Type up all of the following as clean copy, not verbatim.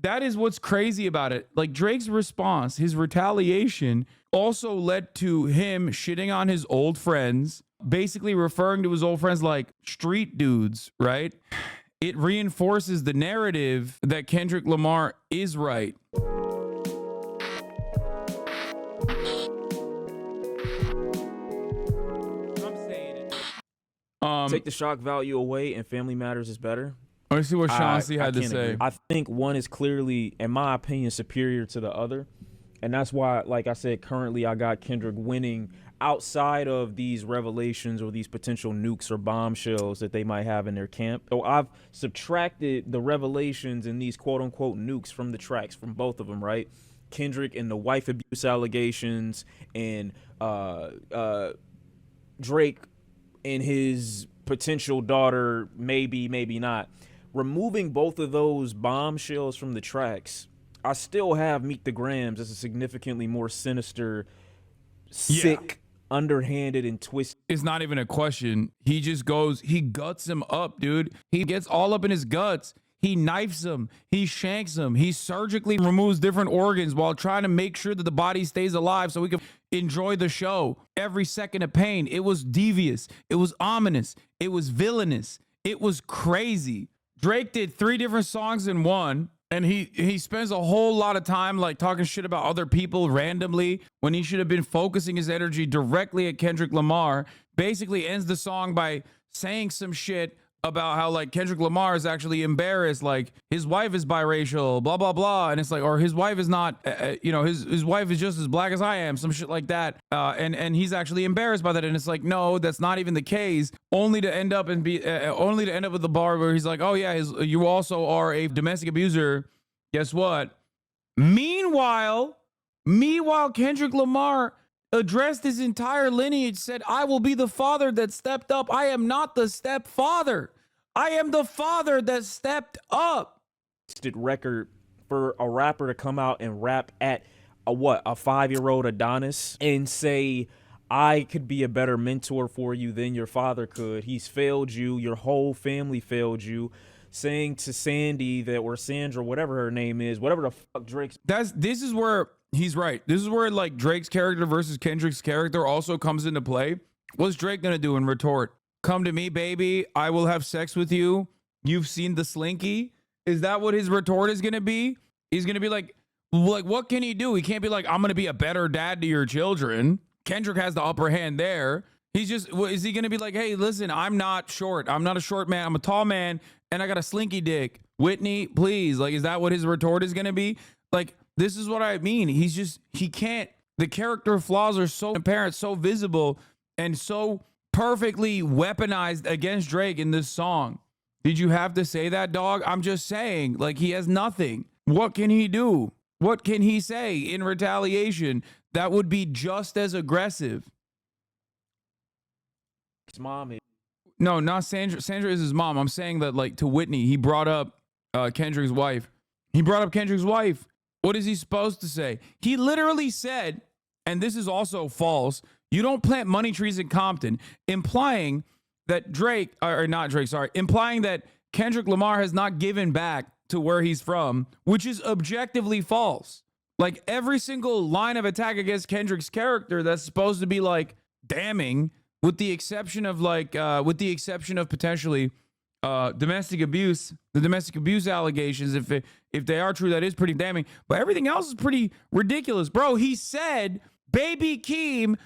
that is what's crazy about it. Like Drake's response, his retaliation also led to him shitting on his old friends, basically referring to his old friends like street dudes, right? It reinforces the narrative that Kendrick Lamar is right. Take the shock value away and Family Matters is better. Let's see what Shawn Cee had to say. Agree. I think one is clearly, in my opinion, superior to the other. And that's why, like I said, currently I got Kendrick winning outside of these revelations or these potential nukes or bombshells that they might have in their camp. So I've subtracted the revelations and these quote unquote nukes from the tracks from both of them, right? Kendrick and the wife abuse allegations and Drake and his potential daughter, maybe not. Removing both of those bombshells from the tracks, I still have Meet the Grams as a significantly more sinister, sick, underhanded, and twisted. It's not even a question. He just goes, he guts him up, dude. He gets all up in his guts. He knifes him. He shanks him. He surgically removes different organs while trying to make sure that the body stays alive so we can enjoy the show. Every second of pain. It was devious. It was ominous. It was villainous. It was crazy. Drake did 3 different songs in one, and he spends a whole lot of time like talking shit about other people randomly when he should have been focusing his energy directly at Kendrick Lamar. Basically ends the song by saying some shit about how like Kendrick Lamar is actually embarrassed, like his wife is biracial, blah blah blah, and it's like, or his wife is not, his wife is just as black as I am, some shit like that, and he's actually embarrassed by that, and it's like, no, that's not even the case. Only to end up with the bar where he's like, oh yeah, you also are a domestic abuser. Guess what? Meanwhile, Kendrick Lamar addressed his entire lineage, said, I will be the father that stepped up. I am not the stepfather. I am the father that stepped up. Record for a rapper to come out and rap at a 5-year-old Adonis and say, I could be a better mentor for you than your father could. He's failed you. Your whole family failed you. Saying to Sandy that, or Sandra, whatever her name is, whatever the fuck Drake's. This is where he's right. This is where like Drake's character versus Kendrick's character also comes into play. What's Drake gonna do in retort? Come to me, baby. I will have sex with you. You've seen the slinky. Is that what his retort is gonna be? He's gonna be like, what can he do? He can't be like, I'm gonna be a better dad to your children. Kendrick has the upper hand there. He's just, is he gonna be like, hey, listen, I'm not short. I'm not a short man. I'm a tall man, and I got a slinky dick. Whitney, please. Like, is that what his retort is gonna be? Like, this is what I mean. He can't, the character flaws are so apparent, so visible, and so perfectly weaponized against Drake in this song. Did you have to say that, dog? I'm just saying, like, he has nothing. What can he do? What can he say in retaliation that would be just as aggressive? His mom is. No, not Sandra. Sandra is his mom. I'm saying that, like, to Whitney, he brought up Kendrick's wife. He brought up Kendrick's wife. What is he supposed to say? He literally said, and this is also false, you don't plant money trees in Compton, implying that implying that Kendrick Lamar has not given back to where he's from, which is objectively false. Like, every single line of attack against Kendrick's character that's supposed to be like damning, with the exception of potentially domestic abuse, the domestic abuse allegations, if they are true, that is pretty damning. But everything else is pretty ridiculous, bro. He said, Baby Keem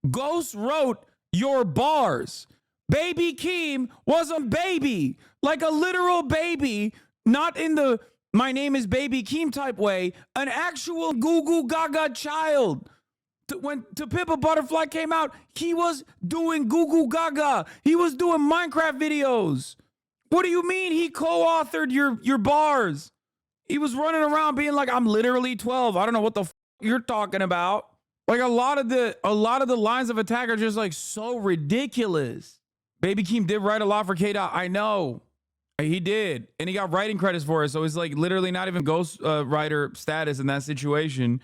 ghost wrote your bars. Baby Keem was a baby, like a literal baby, not in the my name is Baby Keem type way, an actual goo goo gaga child. When To Pimp a Butterfly came out, he was doing goo goo gaga. He was doing Minecraft videos. What do you mean he co-authored your bars? He was running around being like, I'm literally 12. I don't know what the you're talking about. Like, a lot of the lines of attack are just like so ridiculous. Baby Keem did write a lot for K-Dot. I know. He did. And he got writing credits for it. So it's like literally not even ghost writer status in that situation.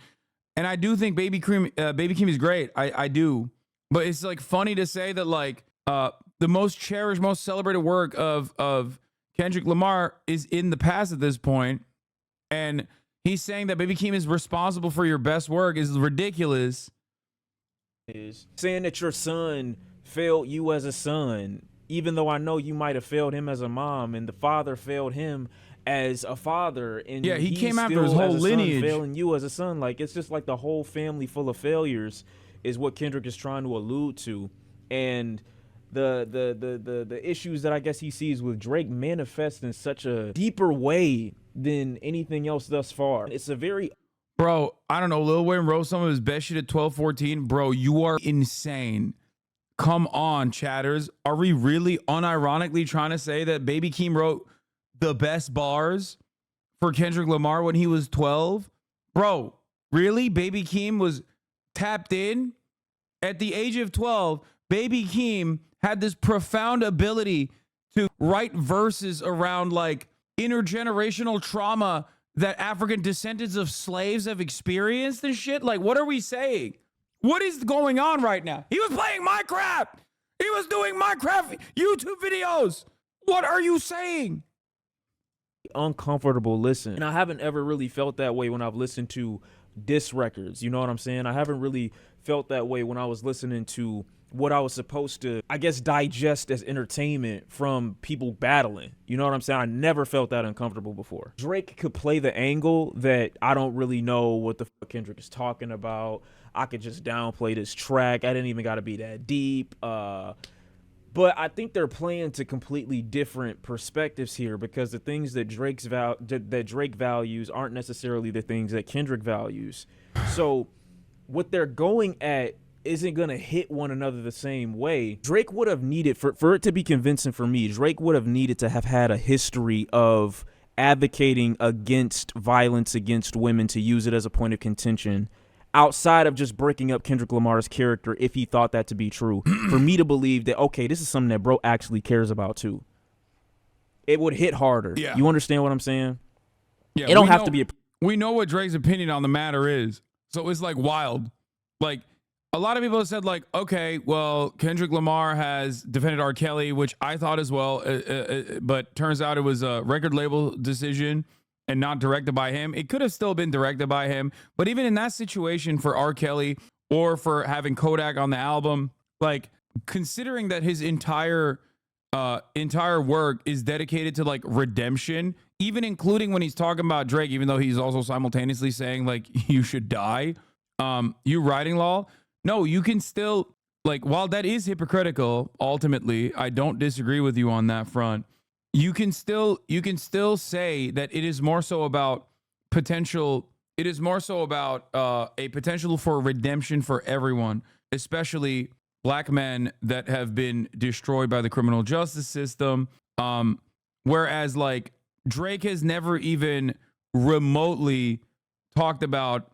And I do think Baby Keem is great. I do. But it's like funny to say that like the most cherished, most celebrated work of Kendrick Lamar is in the past at this point. And he's saying that Baby Keem is responsible for your best work is ridiculous. Is saying that your son failed you as a son, even though I know you might have failed him as a mom, and the father failed him as a father, and Yeah, he he's came after his still, whole as a son, lineage. failing you as a son. Like, it's just like the whole family full of failures is what Kendrick is trying to allude to. And the issues that I guess he sees with Drake manifest in such a deeper way than anything else thus far. It's a very Bro, I don't know. Lil Wayne wrote some of his best shit at 12:14. Bro, you are insane. Come on, chatters. Are we really unironically trying to say that Baby Keem wrote the best bars for Kendrick Lamar when he was 12? Bro, really? Baby Keem was tapped in? At the age of 12, Baby Keem had this profound ability to write verses around like intergenerational trauma that African descendants of slaves have experienced and shit. Like, what are we saying? What is going on right now? He was playing Minecraft. He was doing Minecraft YouTube videos. What are you saying? uncomfortable listen. And I haven't ever really felt that way when I've listened to diss records. You know what I'm saying? I haven't really felt that way when I was listening to what I was supposed to, I guess, digest as entertainment from people battling. You know what I'm saying? I never felt that uncomfortable before. Drake could play the angle that I don't really know what the fuck Kendrick is talking about. I could just downplay this track. I didn't even got to be that deep. But I think they're playing to completely different perspectives here, because the things that Drake values aren't necessarily the things that Kendrick values. So what they're going at isn't going to hit one another the same way. Drake would have needed, for it to be convincing for me, Drake would have needed to have had a history of advocating against violence against women, to use it as a point of contention, outside of just breaking up Kendrick Lamar's character, if he thought that to be true. For me to believe that, okay, this is something that bro actually cares about too, it would hit harder. Yeah. You understand what I'm saying? Yeah, it don't have to be we know what Drake's opinion on the matter is. So it's like wild. Like, a lot of people have said, like, okay, well, Kendrick Lamar has defended R. Kelly, which I thought as well, but turns out it was a record label decision and not directed by him. It could have still been directed by him, but even in that situation for R. Kelly, or for having Kodak on the album, like, considering that his entire work is dedicated to like redemption, even including when he's talking about Drake, even though he's also simultaneously saying like you should die, you writing law. No, you can still, like, while that is hypocritical, ultimately, I don't disagree with you on that front. You can still say that it is more so about potential. It is more so about a potential for redemption for everyone, especially black men that have been destroyed by the criminal justice system. Whereas, like, Drake has never even remotely talked about.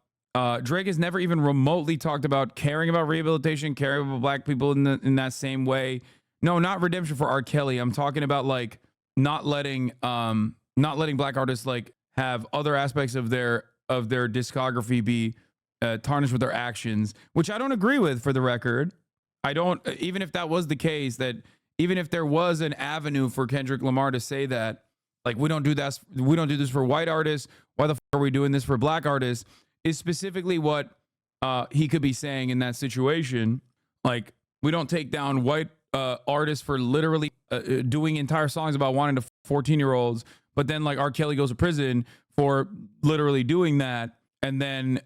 Drake has never even remotely talked about caring about rehabilitation, caring about black people in that same way. No, not redemption for R. Kelly. I'm talking about like not letting black artists like have other aspects of their discography be tarnished with their actions, which I don't agree with, for the record. I don't, even if that was the case, that even if there was an avenue for Kendrick Lamar to say that, like, we don't do this for white artists, why the fuck are we doing this for black artists, is specifically what he could be saying in that situation. Like, we don't take down white artists for literally doing entire songs about wanting to 14-year-olds, but then like R. Kelly goes to prison for literally doing that, and then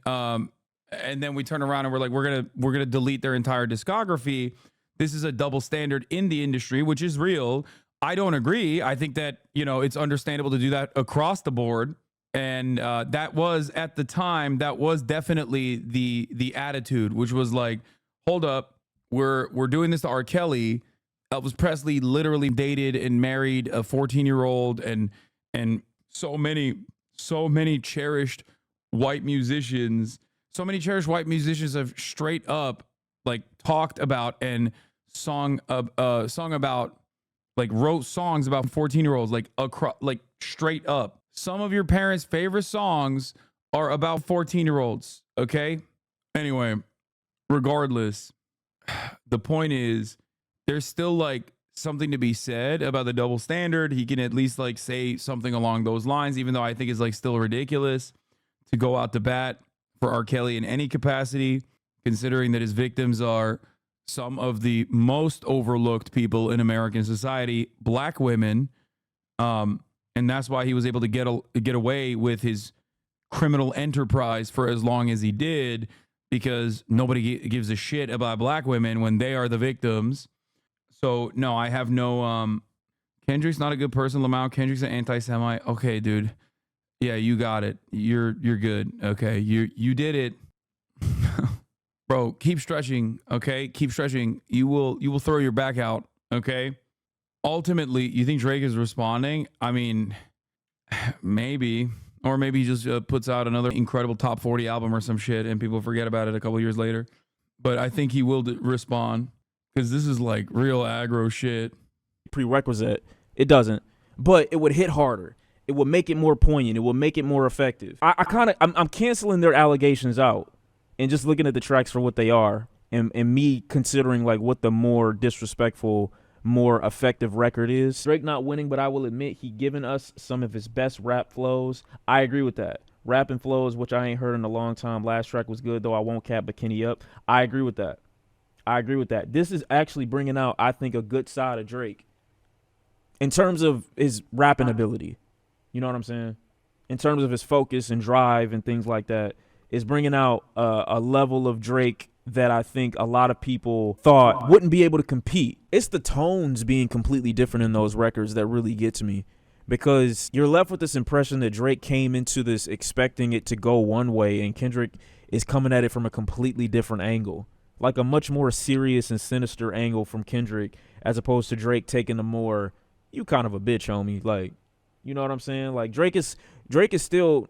we turn around and we're like, we're gonna delete their entire discography. This is a double standard in the industry, which is real. I don't agree. I think that, you know, it's understandable to do that across the board. And that was, at the time, that was definitely the attitude, which was like, hold up, we're doing this to R. Kelly. Elvis Presley literally dated and married a 14-year-old, and so many cherished white musicians. So many cherished white musicians have straight up like talked about and sung about, like, wrote songs about 14-year-olds, like straight up. Some of your parents' favorite songs are about 14-year-olds, okay? Anyway, regardless, the point is, there's still like something to be said about the double standard. He can at least like say something along those lines, even though I think it's like still ridiculous to go out to bat for R. Kelly in any capacity, considering that his victims are some of the most overlooked people in American society, black women. And that's why he was able to get away with his criminal enterprise for as long as he did, because nobody gives a shit about black women when they are the victims. So no, I have no. Kendrick's not a good person. Lamau, Kendrick's an anti-Semite. Okay, dude. Yeah, you got it. You're good. Okay, you did it, bro. Keep stretching. Okay, keep stretching. You will throw your back out. Okay. Ultimately, you think Drake is responding? I mean, maybe. Or maybe he just puts out another incredible top 40 album or some shit and people forget about it a couple years later. But I think he will respond because this is like real aggro shit. Prerequisite. It doesn't. But it would hit harder. It would make it more poignant. It will make it more effective. I'm canceling their allegations out and just looking at the tracks for what they are and me considering like what the more disrespectful, more effective record is. Drake not winning, but I will admit he given us some of his best rap flows. I agree with that. Rapping flows, which I ain't heard in a long time. Last track was good, though I won't cap Bikini Up. I agree with that. I agree with that. This is actually bringing out, I think, a good side of Drake in terms of his rapping ability. You know what I'm saying? In terms of his focus and drive and things like that, it's bringing out a level of Drake that I think a lot of people thought wouldn't be able to compete. It's the tones being completely different in those records that really gets me, because you're left with this impression that Drake came into this expecting it to go one way and Kendrick is coming at it from a completely different angle, like a much more serious and sinister angle from Kendrick, as opposed to Drake taking a more, you kind of a bitch, homie. Like, you know what I'm saying? Like Drake is still,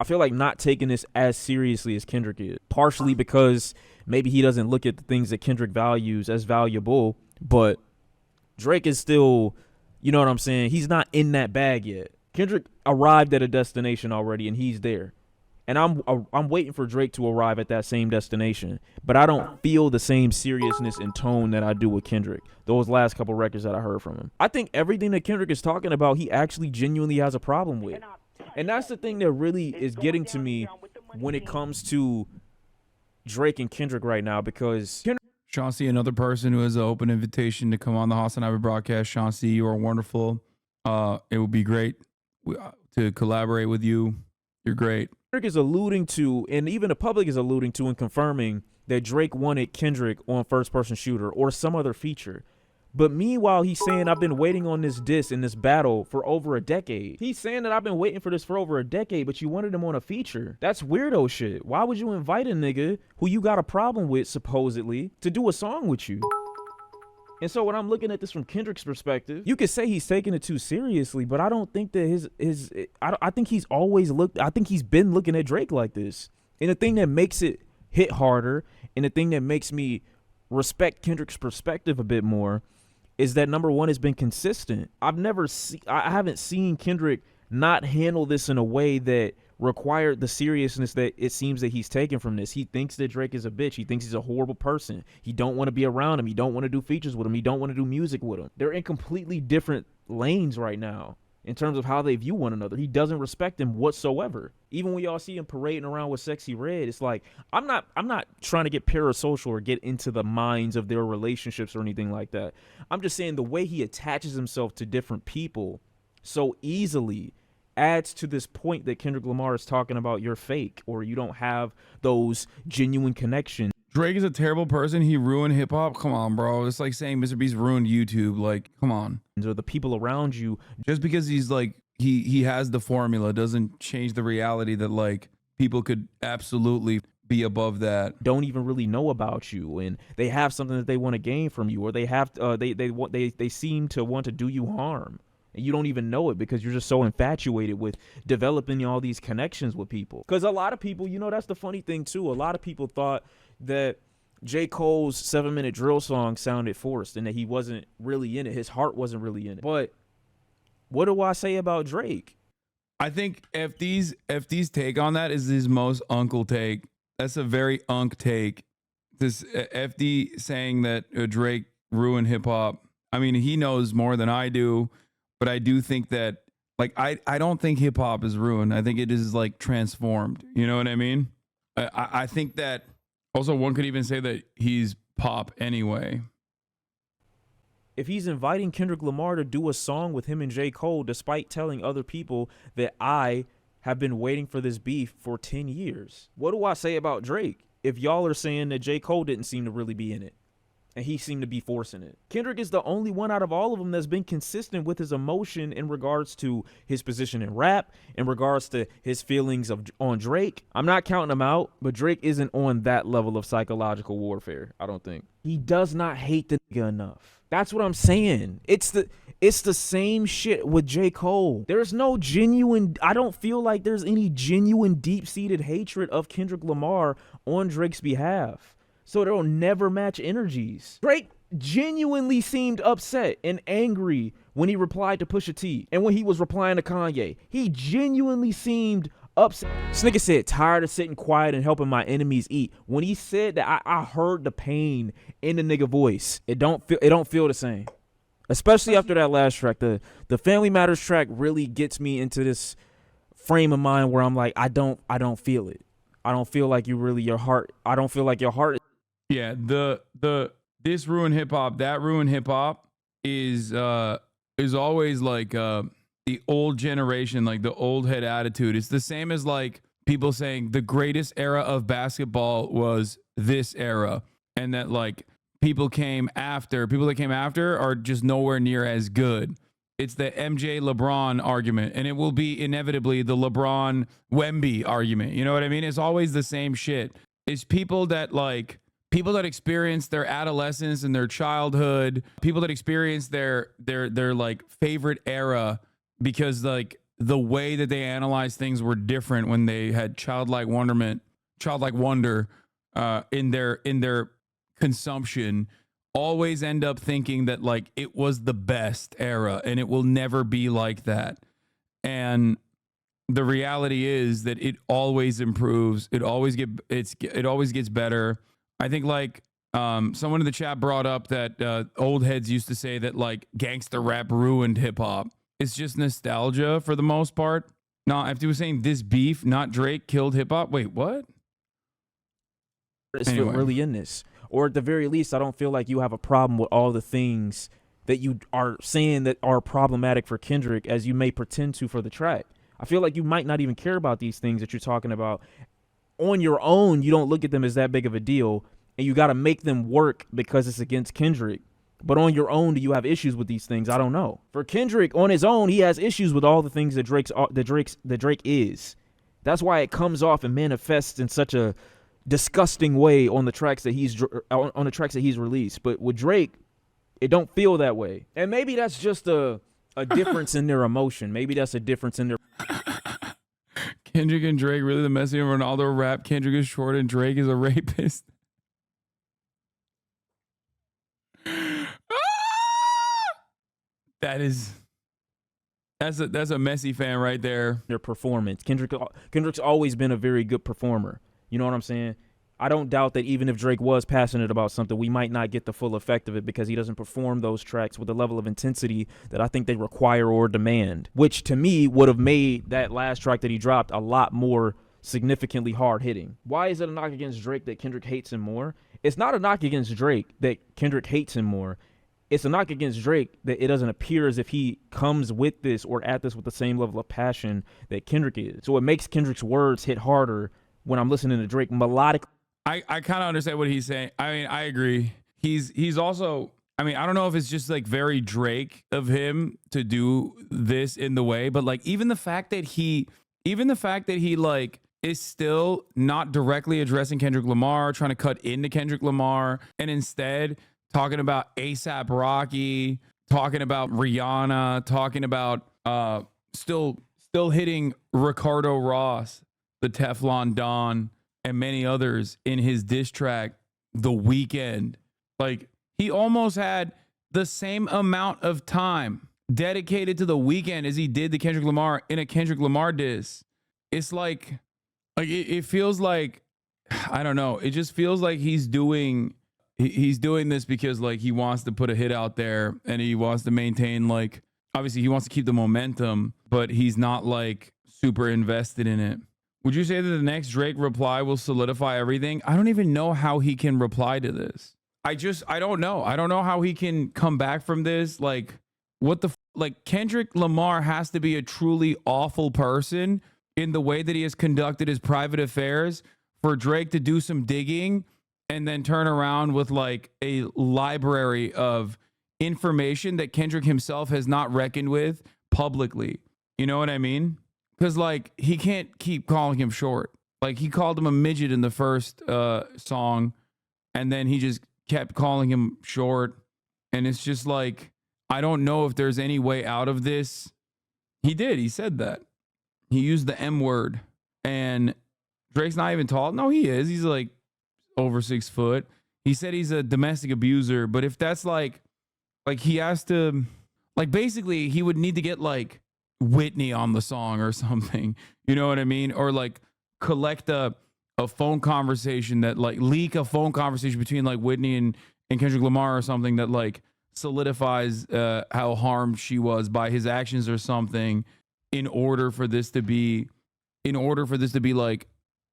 I feel like, not taking this as seriously as Kendrick is, partially because maybe he doesn't look at the things that Kendrick values as valuable, but Drake is still, you know what I'm saying? He's not in that bag yet. Kendrick arrived at a destination already, and he's there. And I'm waiting for Drake to arrive at that same destination, but I don't feel the same seriousness and tone that I do with Kendrick, those last couple records that I heard from him. I think everything that Kendrick is talking about, he actually genuinely has a problem with. And that's the thing that really is getting to me when it comes to Drake and Kendrick right now, because Shawn Cee, another person who has an open invitation to come on the Hasanabi broadcast. Shawn Cee, you are wonderful. It would be great to collaborate with you. You're great. Kendrick is alluding to, and even the public is alluding to and confirming, that Drake wanted Kendrick on First Person Shooter or some other feature. But meanwhile, he's saying, I've been waiting on this diss and this battle for over a decade. He's saying that I've been waiting for this for over a decade, but you wanted him on a feature. That's weirdo shit. Why would you invite a nigga who you got a problem with, supposedly, to do a song with you? And so when I'm looking at this from Kendrick's perspective, you could say he's taking it too seriously, but I don't think that I think he's always I think he's been looking at Drake like this. And the thing that makes it hit harder, and the thing that makes me respect Kendrick's perspective a bit more, is that number one has been consistent. I haven't seen Kendrick not handle this in a way that required the seriousness that it seems that he's taken from this. He thinks that Drake is a bitch. He thinks he's a horrible person. He don't want to be around him. He don't want to do features with him. He don't want to do music with him. They're in completely different lanes right now in terms of how they view one another. He doesn't respect him whatsoever. Even when y'all see him parading around with Sexy Red, it's like, I'm not trying to get parasocial or get into the minds of their relationships or anything like that. I'm just saying the way he attaches himself to different people so easily adds to this point that Kendrick Lamar is talking about, you're fake, or you don't have those genuine connections. Drake is a terrible person. He ruined hip hop. Come on, bro. It's like saying Mr. Beast ruined YouTube. Like, come on. Or the people around you. Just because he's like, he has the formula doesn't change the reality that like people could absolutely be above that. Don't even really know about you, and they have something that they want to gain from you, or they have they seem to want to do you harm. And you don't even know it because you're just so infatuated with developing all these connections with people. Because a lot of people, you know, that's the funny thing too. A lot of people thought that J. Cole's 7-minute drill song sounded forced and that he wasn't really in it. His heart wasn't really in it. But what do I say about Drake? I think FD's take on that is his most uncle take. That's a very unk take. This FD saying that Drake ruined hip hop. I mean, he knows more than I do, but I do think that like I don't think hip hop is ruined. I think it is like transformed. You know what I mean? I think that also one could even say that he's pop anyway. If he's inviting Kendrick Lamar to do a song with him and J. Cole, despite telling other people that I have been waiting for this beef for 10 years, what do I say about Drake if y'all are saying that J. Cole didn't seem to really be in it and he seemed to be forcing it? Kendrick is the only one out of all of them that's been consistent with his emotion in regards to his position in rap, in regards to his feelings on Drake. I'm not counting him out, but Drake isn't on that level of psychological warfare, I don't think. He does not hate the nigga enough. That's what I'm saying. It's the same shit with J. Cole. There's no genuine, I don't feel like there's any genuine deep-seated hatred of Kendrick Lamar on Drake's behalf. So they'll never match energies. Drake genuinely seemed upset and angry when he replied to Pusha T and when he was replying to Kanye. He genuinely seemed upset. This nigga said, tired of sitting quiet and helping my enemies eat. When he said that, I heard the pain in the nigga voice. It don't feel the same. Especially after that last track. The Family Matters track really gets me into this frame of mind where I'm like, I don't feel it. I don't feel like I don't feel like your heart. Yeah, this ruined hip hop, that ruined hip hop is always like the old generation, like the old head attitude. It's the same as like people saying the greatest era of basketball was this era, and that like people that came after are just nowhere near as good. It's the MJ LeBron argument, and it will be inevitably the LeBron Wemby argument. You know what I mean? It's always the same shit. It's people that experience their adolescence and their childhood, people that experience their like favorite era because like the way that they analyze things were different when they had childlike wonder in their consumption, always end up thinking that like it was the best era and it will never be like that. And the reality is that it always improves. It always gets better. I think like someone in the chat brought up that old heads used to say that like gangster rap ruined hip hop. It's just nostalgia for the most part. No, if he was saying this beef, not Drake, killed hip hop. Wait, what? It's really in this. Or at the very least, I don't feel like you have a problem with all the things that you are saying that are problematic for Kendrick as you may pretend to for the track. I feel like you might not even care about these things that you're talking about. On your own, you don't look at them as that big of a deal, and you got to make them work because it's against Kendrick. But on your own, do you have issues with these things? I don't know. For Kendrick, on his own, he has issues with all the things that Drake is. That's why it comes off and manifests in such a disgusting way on the tracks that he's released. But with Drake, it don't feel that way. And maybe that's just a difference in their emotion. Maybe that's a difference in their. Kendrick and Drake, really the Messi and Ronaldo rap. Kendrick is short and Drake is a rapist. That's a Messi fan right there. Their performance. Kendrick's always been a very good performer. You know what I'm saying? I don't doubt that even if Drake was passionate about something, we might not get the full effect of it because he doesn't perform those tracks with the level of intensity that I think they require or demand, which to me would have made that last track that he dropped a lot more significantly hard-hitting. Why is it a knock against Drake that Kendrick hates him more? It's not a knock against Drake that Kendrick hates him more. It's a knock against Drake that it doesn't appear as if he comes with this or at this with the same level of passion that Kendrick is. So it makes Kendrick's words hit harder when I'm listening to Drake melodic. I kind of understand what he's saying. I mean, I agree. He's also, I mean, I don't know if it's just like very Drake of him to do this in the way, but like even the fact that he like is still not directly addressing Kendrick Lamar, trying to cut into Kendrick Lamar, and instead talking about A$AP Rocky, talking about Rihanna, talking about still hitting Ricardo Ross, the Teflon Don, and many others in his diss track, The Weeknd. Like, he almost had the same amount of time dedicated to The Weeknd as he did to Kendrick Lamar in a Kendrick Lamar diss. It's it feels like, I don't know. It just feels like he's doing he's doing this because like he wants to put a hit out there and he wants to maintain like obviously he wants to keep the momentum, but he's not like super invested in it. Would you say that the next Drake reply will solidify everything? I don't even know how he can reply to this. I don't know. I don't know how he can come back from this. Like, what the like Kendrick Lamar has to be a truly awful person in the way that he has conducted his private affairs for Drake to do some digging and then turn around with like a library of information that Kendrick himself has not reckoned with publicly. You know what I mean? Because like he can't keep calling him short. Like he called him a midget in the first song, and then he just kept calling him short. And it's just like, I don't know if there's any way out of this. He said that. He used the M word. And Drake's not even tall. No, he is. He's like over 6 foot. He said he's a domestic abuser. But if that's like he has to, like basically he would need to get like Whitney on the song or something. You know what I mean? Or like collect a phone conversation that like leak a phone conversation between like Whitney and Kendrick Lamar or something that like solidifies how harmed she was by his actions or something in order for this to be like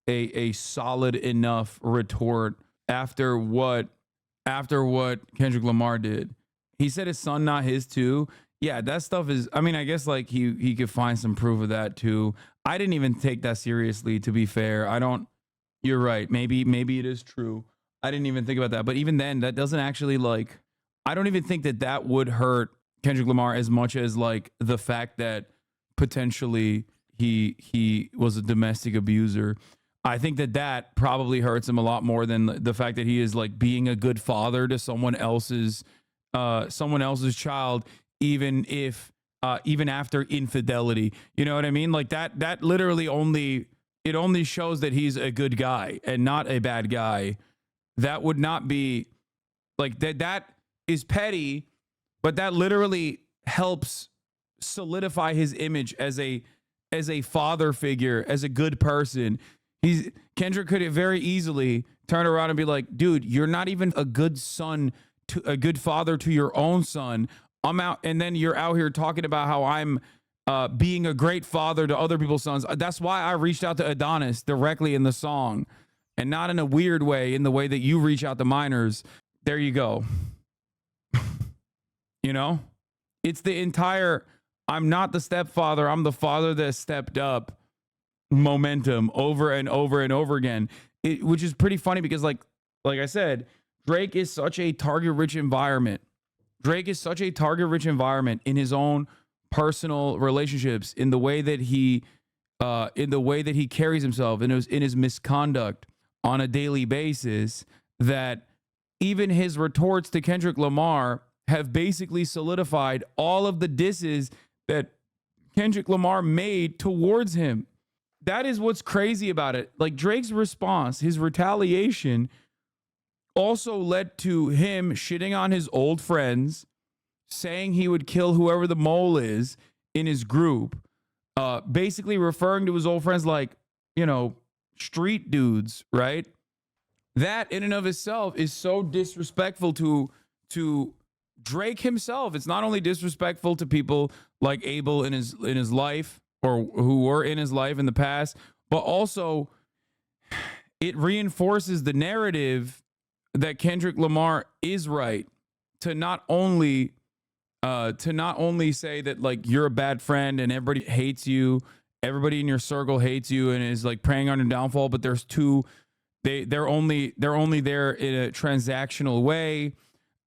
a solid enough retort after what Kendrick Lamar did. He said his son not his too. Yeah, that stuff is, I mean, I guess like he could find some proof of that too. I didn't even take that seriously, to be fair. You're right. Maybe it is true. I didn't even think about that. But even then, that doesn't actually like, I don't even think that would hurt Kendrick Lamar as much as like the fact that potentially he was a domestic abuser. I think that probably hurts him a lot more than the fact that he is like being a good father to someone else's child, even after infidelity. You know what I mean? Like that literally only shows that he's a good guy and not a bad guy. That would not be like that is petty, but that literally helps solidify his image as a father figure, as a good person. Kendrick could very easily turn around and be like, dude, you're not even a good son, to a good father to your own son. I'm out. And then you're out here talking about how I'm being a great father to other people's sons. That's why I reached out to Adonis directly in the song and not in a weird way, in the way that you reach out to minors. There you go. You know, it's the entire, I'm not the stepfather, I'm the father that stepped up momentum over and over and over again, which is pretty funny because like I said, Drake is such a target-rich environment. Drake is such a target-rich environment in his own personal relationships, in the way that he carries himself, in his misconduct on a daily basis, that even his retorts to Kendrick Lamar have basically solidified all of the disses that Kendrick Lamar made towards him. That is what's crazy about it. Like Drake's response, his retaliation, also led to him shitting on his old friends, saying he would kill whoever the mole is in his group, basically referring to his old friends like, you know, street dudes, right? That in and of itself is so disrespectful to Drake himself. It's not only disrespectful to people like Abel in his life, or who were in his life in the past, but also it reinforces the narrative that Kendrick Lamar is right to not only say that like you're a bad friend and everybody hates you, everybody in your circle hates you and is like preying on your downfall, but there's they're only there in a transactional way.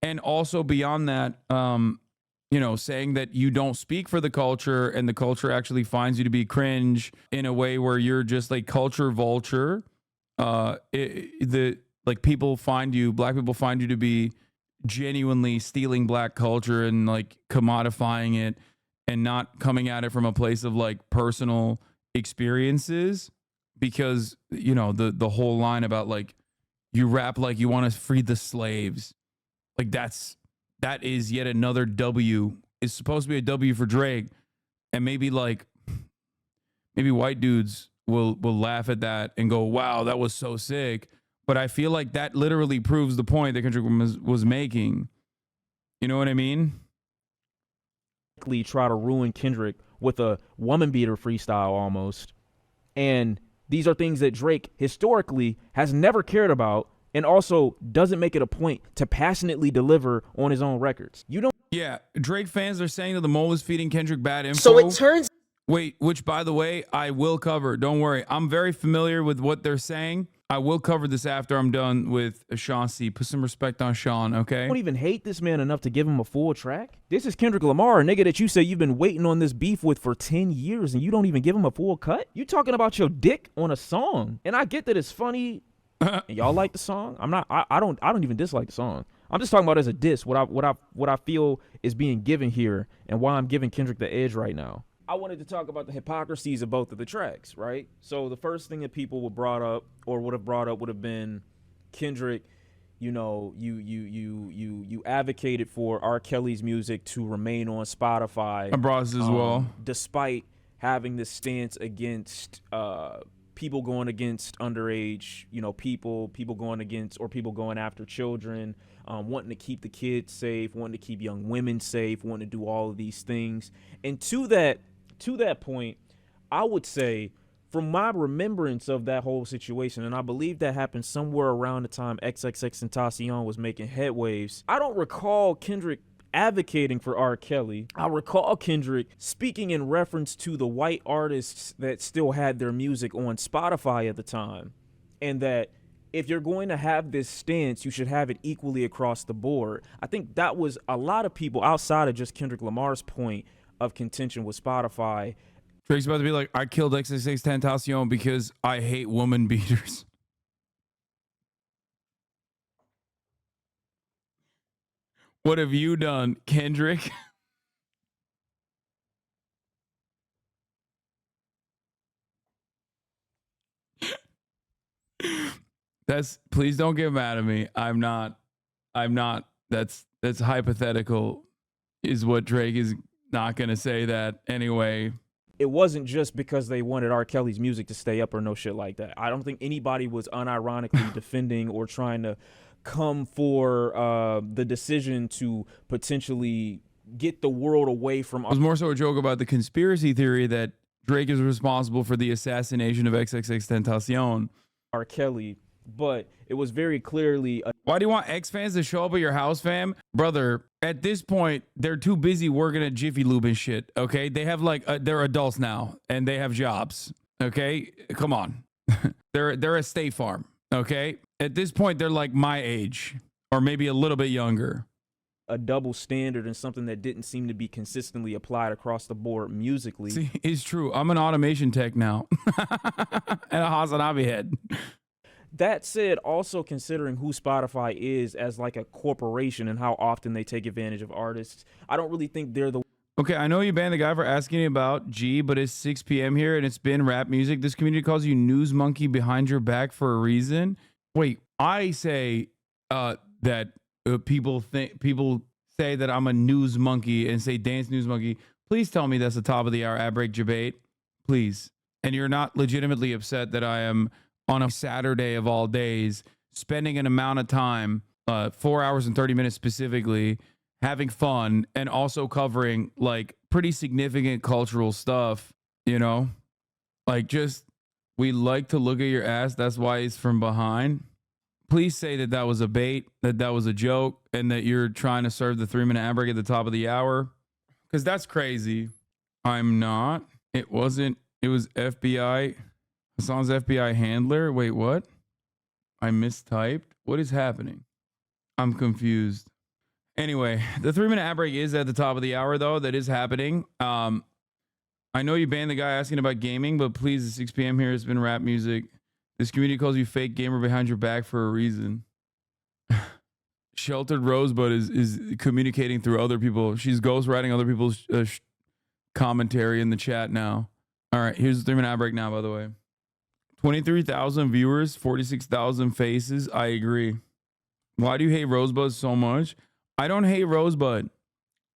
And also beyond that, you know, saying that you don't speak for the culture and the culture actually finds you to be cringe in a way where you're just like culture vulture. Black people find you to be genuinely stealing black culture and like commodifying it and not coming at it from a place of like personal experiences, because, you know, the whole line about like you rap like you want to free the slaves, like that is yet another W. It's supposed to be a W for Drake, and maybe white dudes will laugh at that and go, wow, that was so sick. But I feel like that literally proves the point that Kendrick was making. You know what I mean? Try to ruin Kendrick with a woman beater freestyle almost. And these are things that Drake historically has never cared about, and also doesn't make it a point to passionately deliver on his own records. You don't. Yeah, Drake fans are saying that the mole is feeding Kendrick bad info. So it turns. Wait, which by the way, I will cover. Don't worry. I'm very familiar with what they're saying. I will cover this after I'm done with Shawn Cee. Put some respect on Shawn, okay? I don't even hate this man enough to give him a full track. This is Kendrick Lamar, a nigga that you say you've been waiting on this beef with for 10 years and you don't even give him a full cut? You talking about your dick on a song. And I get that it's funny and y'all like the song. I don't even dislike the song. I'm just talking about as a diss, what I feel is being given here and why I'm giving Kendrick the edge right now. I wanted to talk about the hypocrisies of both of the tracks, right? So the first thing that people would have brought up would have been Kendrick, you know, you advocated for R. Kelly's music to remain on Spotify. I brought this as well. Despite having this stance against people going against underage, you know, people going against, or people going after children, wanting to keep the kids safe, wanting to keep young women safe, wanting to do all of these things. And to that point, I would say, from my remembrance of that whole situation, and I believe that happened somewhere around the time XXXTentacion was making headwaves, I don't recall Kendrick advocating for R. Kelly. I recall Kendrick speaking in reference to the white artists that still had their music on Spotify at the time, and that if you're going to have this stance, you should have it equally across the board. I think that was a lot of people outside of just Kendrick Lamar's point of contention with Spotify. Drake's about to be like, I killed XXXTentacion because I hate woman beaters. What have you done, Kendrick? Please don't get mad at me. I'm not. That's hypothetical, is what Drake is not going to say that anyway. It wasn't just because they wanted R. Kelly's music to stay up or no shit like that. I don't think anybody was unironically defending or trying to come for the decision to potentially get the world away from. It was more so a joke about the conspiracy theory that Drake is responsible for the assassination of XXXTentacion. R. Kelly, but it was very clearly why do you want X fans to show up at your house, fam? Brother, at this point, they're too busy working at Jiffy Lube and shit, okay? They have they're adults now and they have jobs, okay? Come on. they're a State Farm, okay? At this point, they're like my age or maybe a little bit younger. A double standard and something that didn't seem to be consistently applied across the board musically. See, it's true. I'm an automation tech now and a Hasanabi head. That said, also considering who Spotify is as like a corporation and how often they take advantage of artists, I don't really think they're the. Okay, I know you banned the guy for asking me about G, but it's 6 p.m. here and it's been rap music. This community calls you news monkey behind your back for a reason. Wait, I say that people say that I'm a news monkey and say dance news monkey. Please tell me that's the top of the hour ad break debate, please. And you're not legitimately upset that I am on a Saturday of all days, spending an amount of time, 4 hours and 30 minutes specifically, having fun and also covering like pretty significant cultural stuff, you know? Like just, we like to look at your ass. That's why it's from behind. Please say that that was a bait, that that was a joke, and that you're trying to serve the 3-minute ad break at the top of the hour. Because that's crazy. I'm not. It wasn't. It was FBI. Hasan's FBI handler. Wait, what? I mistyped. What is happening? I'm confused. Anyway, the 3-minute ad break is at the top of the hour, though. That is happening. I know you banned the guy asking about gaming, but please, at 6 p.m. here, it's been rap music. This community calls you fake gamer behind your back for a reason. Sheltered Rosebud is communicating through other people. She's ghostwriting other people's commentary in the chat now. All right, here's the 3-minute ad break now, by the way. 23,000 viewers, 46,000 faces. I agree. Why do you hate Rosebud so much? I don't hate Rosebud,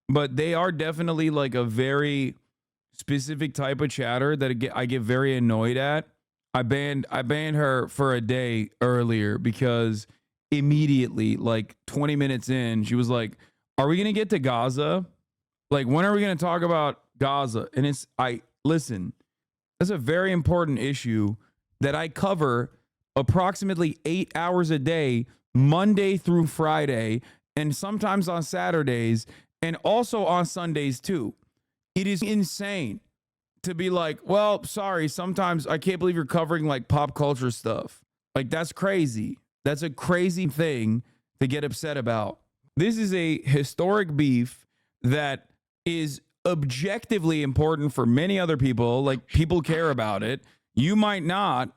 but they are definitely like a very specific type of chatter that I get very annoyed at. I banned her for a day earlier because immediately, like 20 minutes in, she was like, "Are we gonna get to Gaza? Like, when are we gonna talk about Gaza?" And listen, that's a very important issue that I cover approximately 8 hours a day, Monday through Friday, and sometimes on Saturdays, and also on Sundays too. It is insane to be like, well, sorry, sometimes I can't believe you're covering like pop culture stuff. Like, that's crazy. That's a crazy thing to get upset about. This is a historic beef that is objectively important for many other people. Like, people care about it. You might not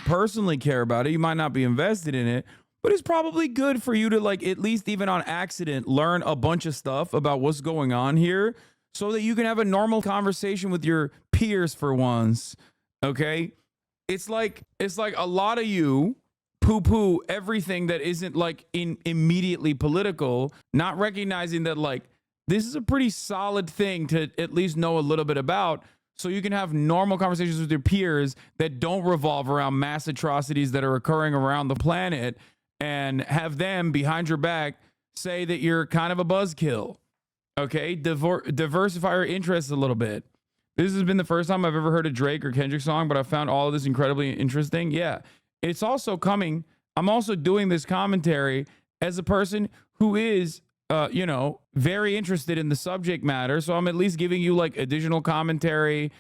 personally care about it. You might not be invested in it, but it's probably good for you to, like, at least even on accident, learn a bunch of stuff about what's going on here so that you can have a normal conversation with your peers for once. Okay? It's like a lot of you poo-poo everything that isn't like immediately political, not recognizing that like this is a pretty solid thing to at least know a little bit about, so you can have normal conversations with your peers that don't revolve around mass atrocities that are occurring around the planet, and have them behind your back say that you're kind of a buzzkill. Okay? Diversify your interests a little bit. This has been the first time I've ever heard a Drake or Kendrick song, but I found all of this incredibly interesting. Yeah. It's also coming. I'm also doing this commentary as a person who is, very interested in the subject matter. So I'm at least giving you like additional commentary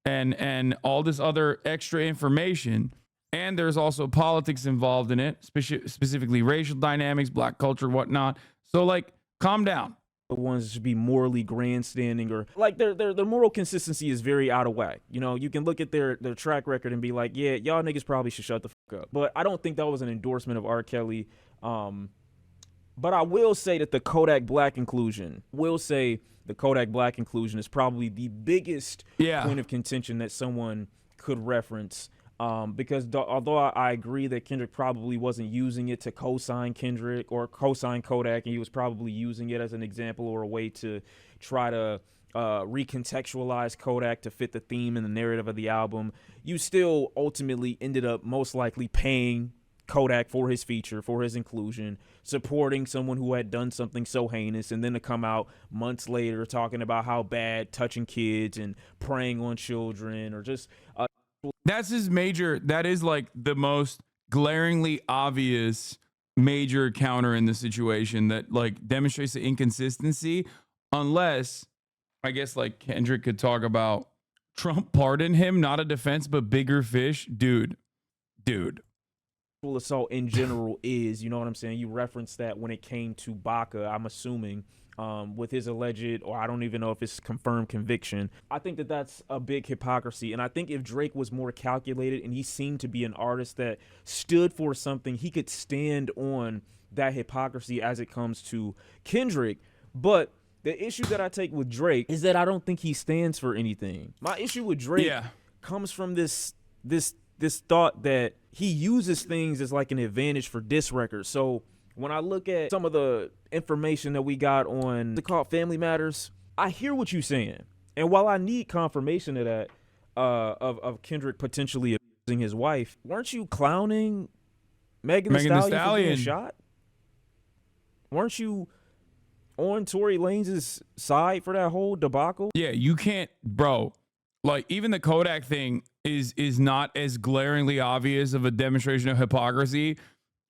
and all this other extra information. And there's also politics involved in it, specifically racial dynamics, black culture, whatnot. So like, calm down. The ones that should be morally grandstanding, or like their moral consistency is very out of whack. You know, you can look at their track record and be like, yeah, y'all niggas probably should shut the fuck up. But I don't think that was an endorsement of R. Kelly. But I will say that the Kodak Black inclusion is probably the biggest point of contention that someone could reference. Because although I agree that Kendrick probably wasn't using it to co-sign Kendrick or co-sign Kodak, and he was probably using it as an example or a way to try to recontextualize Kodak to fit the theme and the narrative of the album, you still ultimately ended up most likely paying Kodak for his feature, for his inclusion, supporting someone who had done something so heinous, and then to come out months later talking about how bad touching kids and preying on children or just that is like the most glaringly obvious major counter in the situation that like demonstrates the inconsistency, unless I guess like Kendrick could talk about Trump pardoned him, not a defense but bigger fish. Dude assault in general is, you know what I'm saying? You referenced that when it came to Baca, I'm assuming, with his alleged, or I don't even know if it's confirmed conviction. I think that that's a big hypocrisy. And I think if Drake was more calculated and he seemed to be an artist that stood for something, he could stand on that hypocrisy as it comes to Kendrick. But the issue that I take with Drake is that I don't think he stands for anything. My issue with Drake comes from this thought that he uses things as like an advantage for diss records. So when I look at some of the information that we got on the called Family Matters, I hear what you're saying. And while I need confirmation of that, of Kendrick potentially abusing his wife, weren't you clowning Megan Thee Stallion for being shot? Weren't you on Tory Lanez's side for that whole debacle? Yeah, you can't, bro. Like, even the Kodak thing is not as glaringly obvious of a demonstration of hypocrisy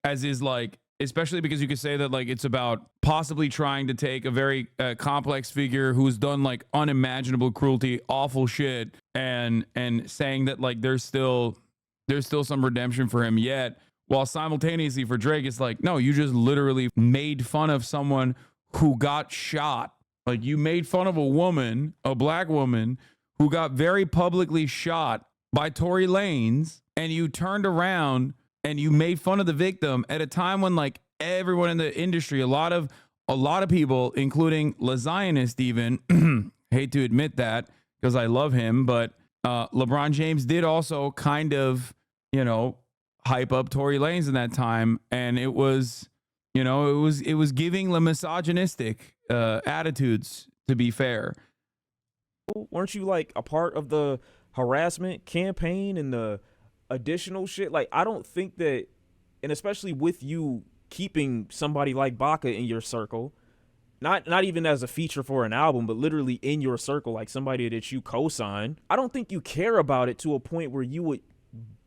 as is like, especially because you could say that like it's about possibly trying to take a very complex figure who's done like unimaginable cruelty, awful shit, and saying that like there's still some redemption for him yet, while simultaneously for Drake it's like, no, you just literally made fun of someone who got shot. Like, you made fun of a woman, a black woman, who got very publicly shot by Tory Lanez, and you turned around and you made fun of the victim at a time when like everyone in the industry, a lot of people, including LaZionist even, hate to admit that because I love him, but LeBron James did also kind of, hype up Tory Lanez in that time, and it was giving the misogynistic attitudes, to be fair. Weren't you like a part of the harassment campaign and the additional shit. Like, I don't think that, and especially with you keeping somebody like Baka in your circle, not even as a feature for an album, but literally in your circle, like somebody that you co-sign, I don't think you care about it to a point where you would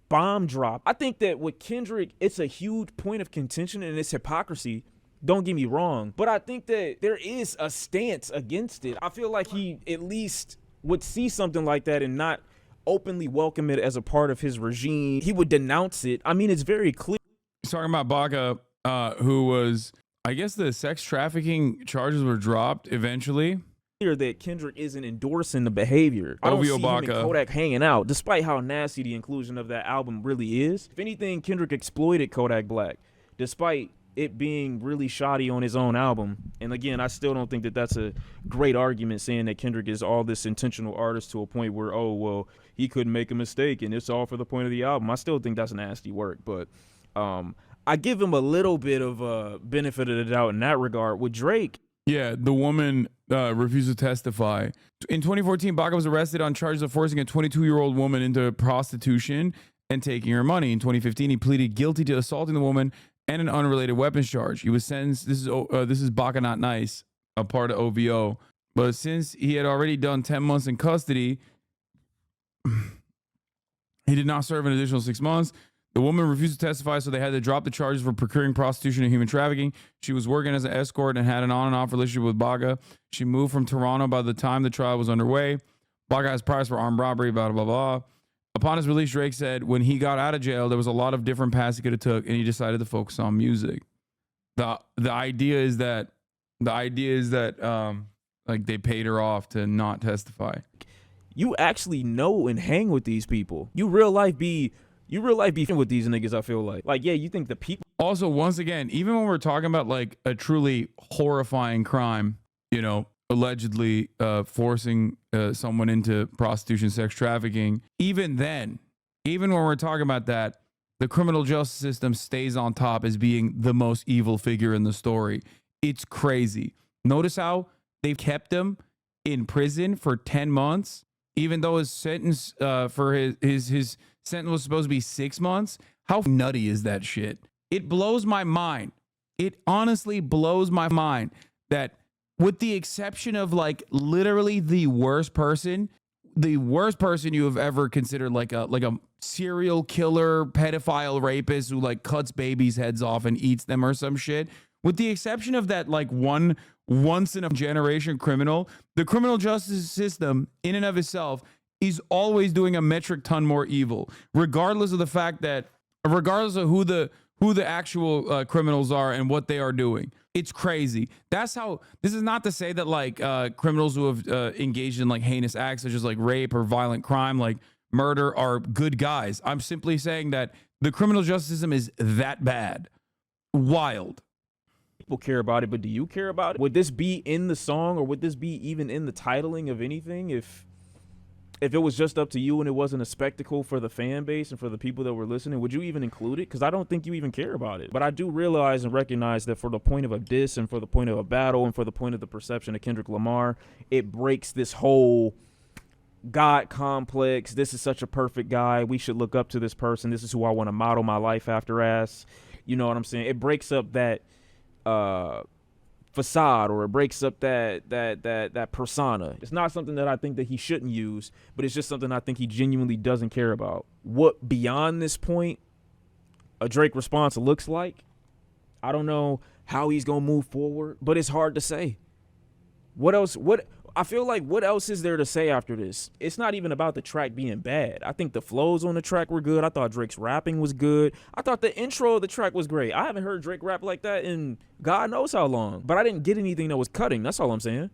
bomb drop. I think that with Kendrick, it's a huge point of contention and it's hypocrisy. Don't get me wrong, but I think that there is a stance against it. I feel like he at least would see something like that and not openly welcome it as a part of his regime. He would denounce it. I mean, it's very clear. He's talking about Baka, who was, I guess the sex trafficking charges were dropped eventually. That Kendrick isn't endorsing the behavior. I don't see him and Kodak hanging out, despite how nasty the inclusion of that album really is. If anything, Kendrick exploited Kodak Black, despite it being really shoddy on his own album. And again, I still don't think that that's a great argument, saying that Kendrick is all this intentional artist to a point where, oh, well, he couldn't make a mistake and it's all for the point of the album. I still think that's nasty work, but I give him a little bit of a benefit of the doubt in that regard. With Drake, yeah, the woman refused to testify. In 2014, Baka was arrested on charges of forcing a 22-year-old woman into prostitution and taking her money. In 2015, he pleaded guilty to assaulting the woman and an unrelated weapons charge. He was sentenced. This is Baka Not Nice, a part of OVO. But since he had already done 10 months in custody, he did not serve an additional 6 months. The woman refused to testify, so they had to drop the charges for procuring prostitution and human trafficking. She was working as an escort and had an on and off relationship with Baka. She moved from Toronto by the time the trial was underway. Baka has priors for armed robbery, blah, blah, blah. Upon his release, Drake said when he got out of jail, there was a lot of different paths he could have took, and he decided to focus on music. The idea is that like they paid her off to not testify. You actually know and hang with these people. You real life be with these niggas, I feel like. Like, yeah, you think the people. Also, once again, even when we're talking about like a truly horrifying crime, you know, allegedly forcing someone into prostitution, sex trafficking, even then, even when we're talking about that, the criminal justice system stays on top as being the most evil figure in the story. It's crazy. Notice how they've kept him in prison for 10 months, even though his sentence for his sentence was supposed to be 6 months. How nutty is that shit? It blows my mind. It honestly blows my mind that, with the exception of like literally the worst person you have ever considered, like a serial killer, pedophile, rapist who like cuts babies' heads off and eats them or some shit, with the exception of that like once in a generation criminal, the criminal justice system in and of itself is always doing a metric ton more evil, regardless of who the actual criminals are and what they are doing. It's crazy. That's how. This is not to say that like criminals who have engaged in like heinous acts such as like rape or violent crime, like murder, are good guys. I'm simply saying that the criminal justice system is that bad. Wild. People care about it, but do you care about it? Would this be in the song, or would this be even in the titling of anything if it was just up to you and it wasn't a spectacle for the fan base and for the people that were listening? Would you even include it? Because I don't think you even care about it. But I do realize and recognize that for the point of a diss and for the point of a battle and for the point of the perception of Kendrick Lamar, it breaks this whole God complex. This is such a perfect guy. We should look up to this person. This is who I want to model my life after ass. You know what I'm saying? It breaks up that facade, or it breaks up that persona. It's not something that I think that he shouldn't use, but it's just something I think he genuinely doesn't care about. What beyond this point a Drake response looks like, I don't know how he's gonna move forward, but it's hard to say. What else is there to say after this? It's not even about the track being bad. I think the flows on the track were good. I thought Drake's rapping was good. I thought the intro of the track was great. I haven't heard Drake rap like that in God knows how long, but I didn't get anything that was cutting. That's all I'm saying.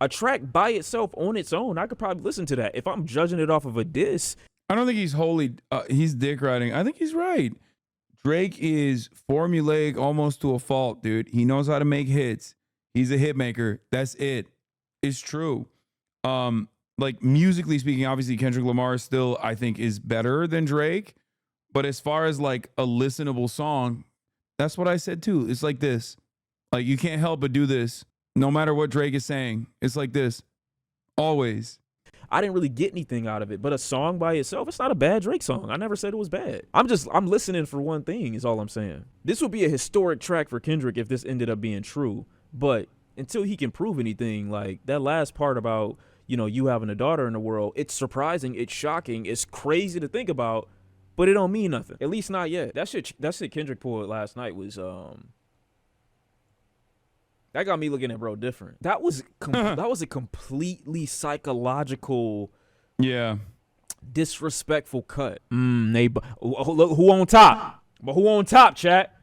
A track by itself on its own, I could probably listen to that. If I'm judging it off of a diss, I don't think he's dick riding. I think he's right. Drake is formulaic almost to a fault, dude. He knows how to make hits. He's a hit maker. That's it. It's true. Like musically speaking, obviously Kendrick Lamar still, I think, is better than Drake. But as far as like a listenable song, that's what I said too. It's like this. Like you can't help but do this. No matter what Drake is saying, it's like this. Always. I didn't really get anything out of it. But a song by itself, it's not a bad Drake song. I never said it was bad. I'm listening for one thing is all I'm saying. This would be a historic track for Kendrick if this ended up being true. But until he can prove anything, like that last part about, you know, you having a daughter in the world, it's surprising, it's shocking, it's crazy to think about, but it don't mean nothing. At least not yet. That shit Kendrick pulled last night was that got me looking at bro different. That was a completely psychological, disrespectful cut. Look, who on top? But who on top, chat?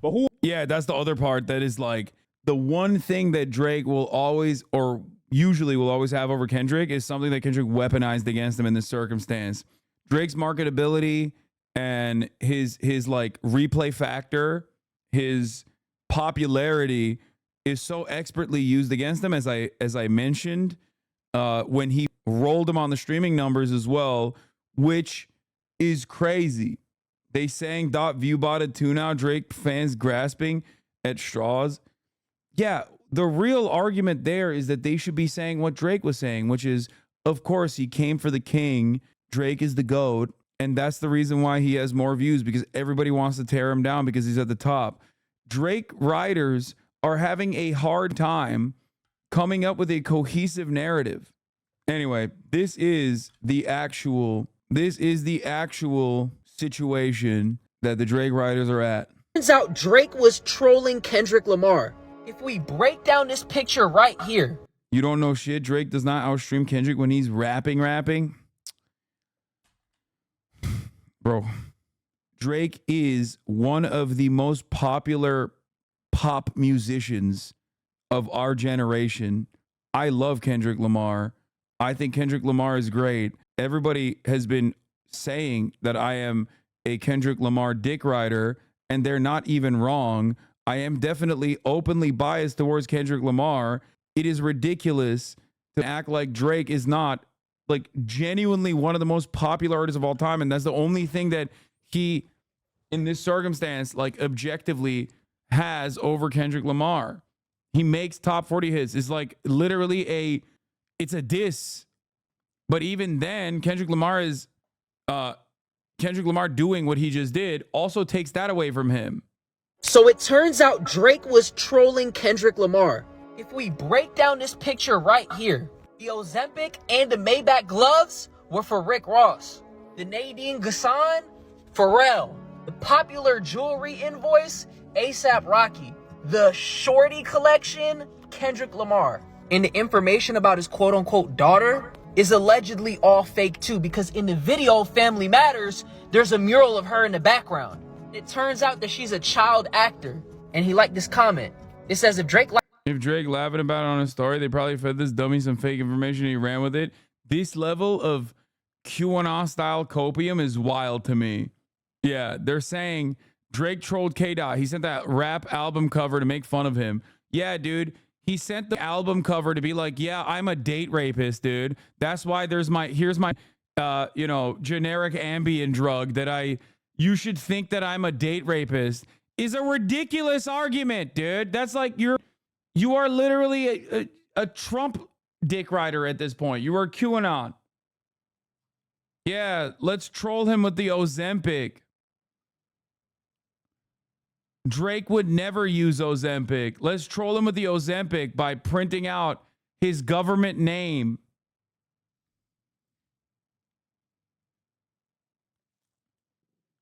But who? Yeah, that's the other part. That is like the one thing that Drake will always, or usually will always have over Kendrick, is something that Kendrick weaponized against him in this circumstance. Drake's marketability and his like replay factor, his popularity is so expertly used against him, as I mentioned, when he rolled him on the streaming numbers as well, which is crazy. They sang view botted too now, Drake fans grasping at straws. Yeah, the real argument there is that they should be saying what Drake was saying, which is, of course, he came for the king. Drake is the GOAT. And that's the reason why he has more views, because everybody wants to tear him down because he's at the top. Drake writers are having a hard time coming up with a cohesive narrative. Anyway, this is the actual situation that the Drake writers are at. Turns out Drake was trolling Kendrick Lamar. If we break down this picture right here. You don't know shit. Drake does not outstream Kendrick when he's rapping. Bro, Drake is one of the most popular pop musicians of our generation. I love Kendrick Lamar. I think Kendrick Lamar is great. Everybody has been saying that I am a Kendrick Lamar dick rider, and they're not even wrong. I am definitely openly biased towards Kendrick Lamar. It is ridiculous to act like Drake is not like genuinely one of the most popular artists of all time. And that's the only thing that he, in this circumstance, like objectively has over Kendrick Lamar. He makes top 40 hits. It's like literally it's a diss. But even then, Kendrick Lamar doing what he just did also takes that away from him. So it turns out Drake was trolling Kendrick Lamar. If we break down this picture right here, the Ozempic and the Maybach gloves were for Rick Ross. The Nadine Ghassan, Pharrell. The popular jewelry invoice, A$AP Rocky. The Shorty collection, Kendrick Lamar. And the information about his quote-unquote daughter is allegedly all fake too, because in the video Family Matters, there's a mural of her in the background. It turns out that she's a child actor, and he liked this comment. It says, if Drake laughing about it on his story, they probably fed this dummy some fake information and he ran with it. This level of QAnon style copium is wild to me. Yeah, they're saying Drake trolled K-Dot. He sent that rap album cover to make fun of him. Yeah, dude. He sent the album cover to be like, yeah, I'm a date rapist, dude. That's why here's my generic Ambien drug that you should think that I'm a date rapist is a ridiculous argument, dude. That's like you are literally a Trump dick rider at this point. You are QAnon. Yeah, let's troll him with the Ozempic. Drake would never use Ozempic. Let's troll him with the Ozempic by printing out his government name.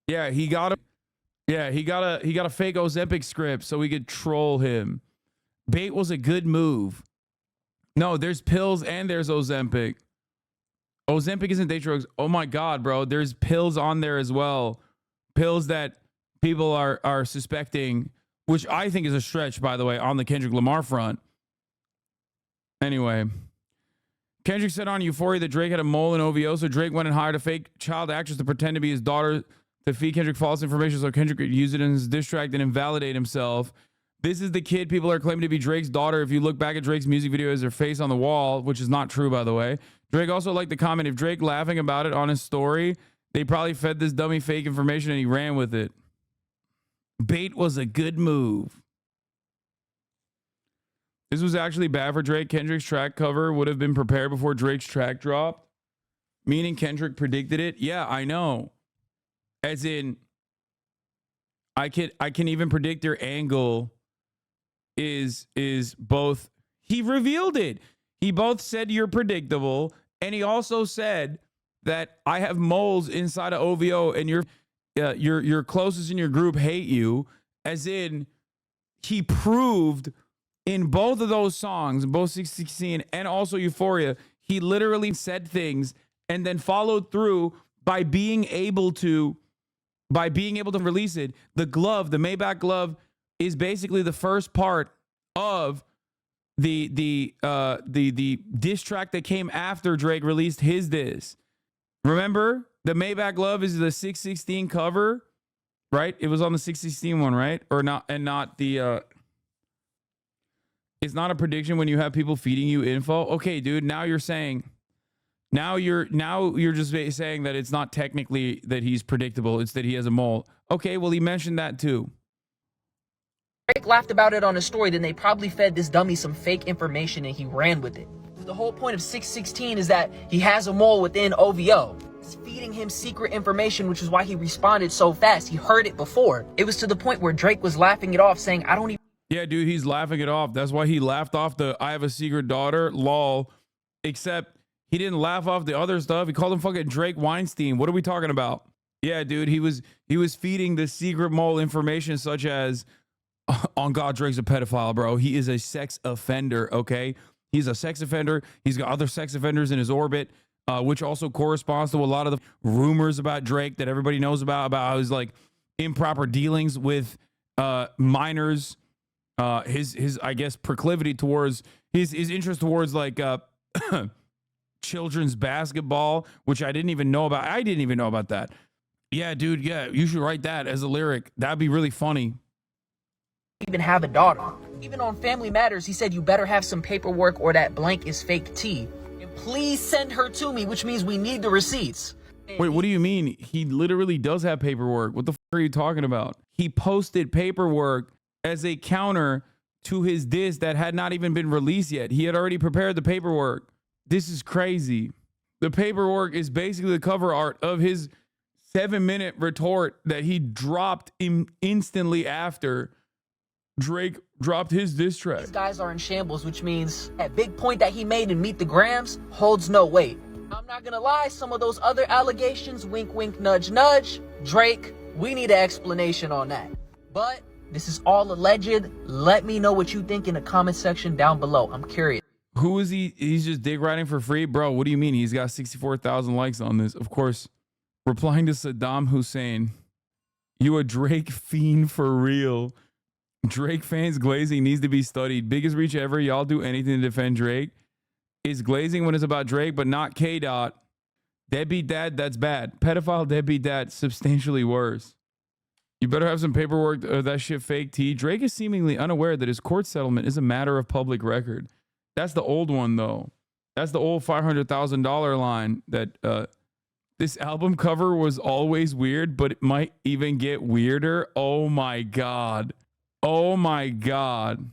Yeah, he got a fake Ozempic script so we could troll him. Bait was a good move. No, there's pills and there's Ozempic. Ozempic isn't date drugs. Oh my God, bro. There's pills on there as well. Pills that people are suspecting, which I think is a stretch, by the way, on the Kendrick Lamar front. Anyway, Kendrick said on Euphoria that Drake had a mole in OVO, so Drake went and hired a fake child actress to pretend to be his daughter to feed Kendrick false information so Kendrick could use it in his diss track and invalidate himself. This is the kid people are claiming to be Drake's daughter. If you look back at Drake's music video as their face on the wall, which is not true, by the way. Drake also liked the comment, if Drake laughing about it on his story, they probably fed this dummy fake information and he ran with it. Bait was a good move. This was actually bad for Drake. Kendrick's track cover would have been prepared before Drake's track dropped, meaning Kendrick predicted it. Yeah, I know. As in, I can even predict your angle is both. He revealed it. He both said you're predictable, and he also said that I have moles inside of OVO, and your closest in your group hate you. As in, he proved in both of those songs, both 616 and also Euphoria, he literally said things and then followed through by being able to release it. The glove, the Maybach glove, is basically the first part of the diss track that came after Drake released his diss. Remember, the Maybach glove is the 616 cover, right? It was on the 616 one, right? Or not, and not the it's not a prediction when you have people feeding you info. Okay, dude, now you're saying you're just saying that it's not technically that he's predictable, it's that he has a mole. Okay, well, he mentioned that too. Drake laughed about it on a story, then they probably fed this dummy some fake information and he ran with it. The whole point of 616 is that he has a mole within OVO. It's feeding him secret information, which is why he responded so fast. He heard it before. It was to the point where Drake was laughing it off, saying, I don't even... Yeah, dude, he's laughing it off. That's why he laughed off the I have a secret daughter, lol. Except he didn't laugh off the other stuff. He called him fucking Drake Weinstein. What are we talking about? Yeah, dude, he was feeding the secret mole information such as, on God, Drake's a pedophile, bro. He is a sex offender, okay? He's a sex offender. He's got other sex offenders in his orbit, which also corresponds to a lot of the rumors about Drake that everybody knows about his like improper dealings with minors. His I guess proclivity towards his interest towards like children's basketball, which I didn't even know about. I didn't even know about that. Yeah, dude. Yeah, you should write that as a lyric. That'd be really funny. Even have a daughter. Even on Family Matters, he said you better have some paperwork or that blank is fake tea. And please send her to me, which means we need the receipts. Wait, what do you mean? He literally does have paperwork. What the fuck are you talking about? He posted paperwork as a counter to his diss that had not even been released yet. He had already prepared the paperwork. This is crazy. The paperwork is basically the cover art of his 7-minute retort that he dropped instantly after Drake dropped his diss track. These guys are in shambles, which means that big point that he made in Meet the Grams holds no weight. I'm not gonna lie, some of those other allegations, wink, wink, nudge, nudge, Drake, we need an explanation on that. But this is all alleged. Let me know what you think in the comment section down below. I'm curious. Who is he? He's just dick riding for free? Bro, what do you mean? He's got 64,000 likes on this. Of course, replying to Saddam Hussein, you a Drake fiend for real. Drake fans glazing needs to be studied. Biggest reach ever. Y'all do anything to defend Drake. Is glazing when it's about Drake, but not K. Dot. Deadbeat dad, that's bad. Pedophile deadbeat dad, substantially worse. You better have some paperwork. That shit fake T. Drake is seemingly unaware that his court settlement is a matter of public record. That's the old one, though. That's the old $500,000 line that this album cover was always weird, but it might even get weirder. Oh my God. Oh my God.